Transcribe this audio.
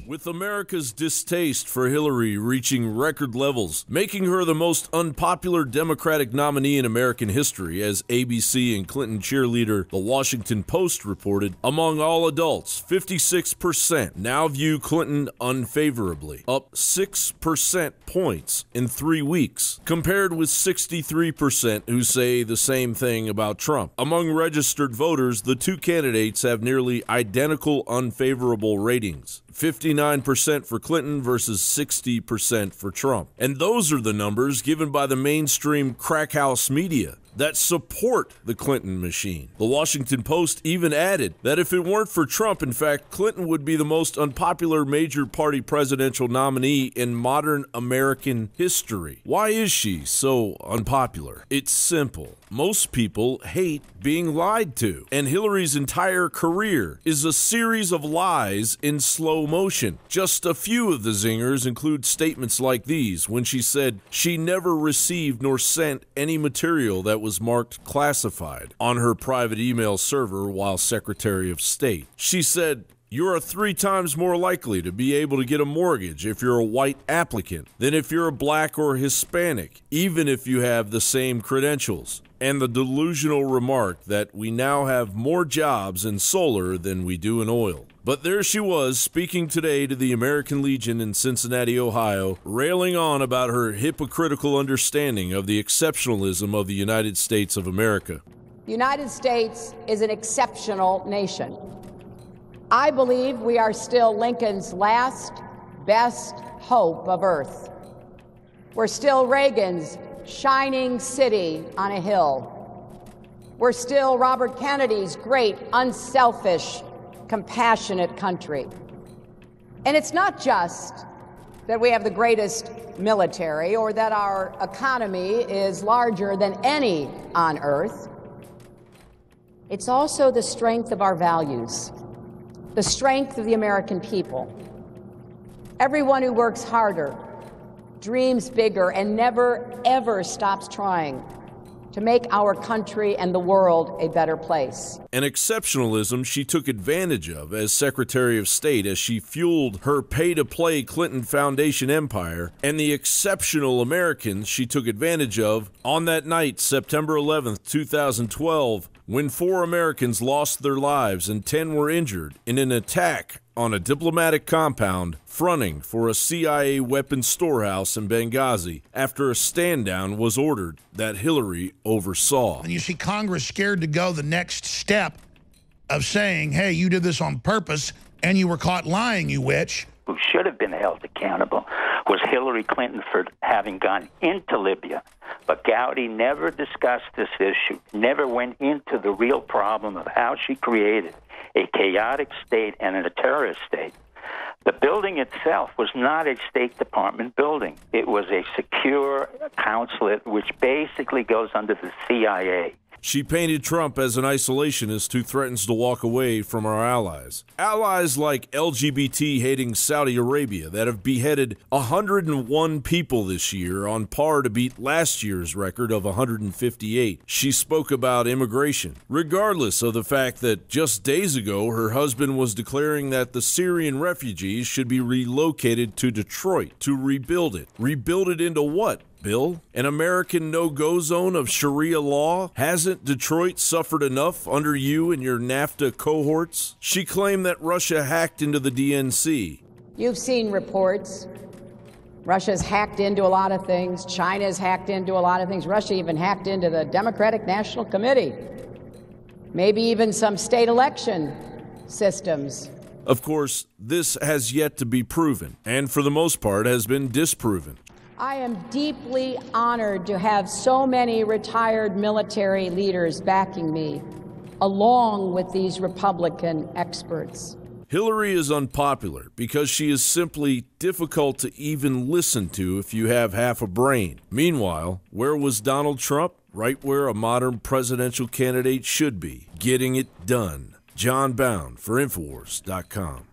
With America's distaste for Hillary reaching record levels, making her the most unpopular Democratic nominee in American history, as ABC and Clinton cheerleader The Washington Post reported, among all adults, 56% now view Clinton unfavorably, up 6% points in 3 weeks, compared with 63% who say the same thing about Trump. Among registered voters, the two candidates have nearly identical unfavorable ratings. 59% for Clinton versus 60% for Trump. And those are the numbers given by the mainstream crack house media that support the Clinton machine. The Washington Post even added that if it weren't for Trump, in fact, Clinton would be the most unpopular major party presidential nominee in modern American history. Why is she so unpopular? It's simple. Most people hate being lied to, and Hillary's entire career is a series of lies in slow motion. Just a few of the zingers include statements like these when she said she never received nor sent any material that was marked classified on her private email server while Secretary of State. She said, "You are 3 times more likely to be able to get a mortgage if you're a white applicant than if you're a black or Hispanic, even if you have the same credentials." And the delusional remark that we now have more jobs in solar than we do in oil. But there she was, speaking today to the American Legion in Cincinnati, Ohio, railing on about her hypocritical understanding of the exceptionalism of the United States of America. The United States is an exceptional nation. I believe we are still Lincoln's last, best hope of Earth. We're still Reagan's shining city on a hill. We're still Robert Kennedy's great, unselfish, compassionate country. And it's not just that we have the greatest military or that our economy is larger than any on Earth. It's also the strength of our values, the strength of the American people. Everyone who works harder, dreams bigger, and never, ever stops trying to make our country and the world a better place. An exceptionalism she took advantage of as Secretary of State as she fueled her pay-to-play Clinton Foundation empire, and the exceptional Americans she took advantage of on that night, September 11th, 2012, when 4 Americans lost their lives and 10 were injured in an attack on a diplomatic compound fronting for a CIA weapons storehouse in Benghazi after a stand-down was ordered that Hillary oversaw. And you see Congress scared to go the next step of saying, hey, you did this on purpose and you were caught lying, you witch. Who should have been held accountable was Hillary Clinton for having gone into Libya. But Gowdy never discussed this issue, never went into the real problem of how she created a chaotic state and a terrorist state. The building itself was not a State Department building. It was a secure consulate, which basically goes under the CIA. She painted Trump as an isolationist who threatens to walk away from our allies. Allies like LGBT-hating Saudi Arabia that have beheaded 101 people this year, on par to beat last year's record of 158. She spoke about immigration, regardless of the fact that just days ago her husband was declaring that the Syrian refugees should be relocated to Detroit to rebuild it. Rebuild it into what? Bill, an American no-go zone of Sharia law? Hasn't Detroit suffered enough under you and your NAFTA cohorts? She claimed that Russia hacked into the DNC. You've seen reports. Russia's hacked into a lot of things. China's hacked into a lot of things. Russia even hacked into the Democratic National Committee. Maybe even some state election systems. Of course, this has yet to be proven, and for the most part has been disproven. I am deeply honored to have so many retired military leaders backing me, along with these Republican experts. Hillary is unpopular because she is simply difficult to even listen to if you have half a brain. Meanwhile, where was Donald Trump? Right where a modern presidential candidate should be, getting it done. John Bound for Infowars.com.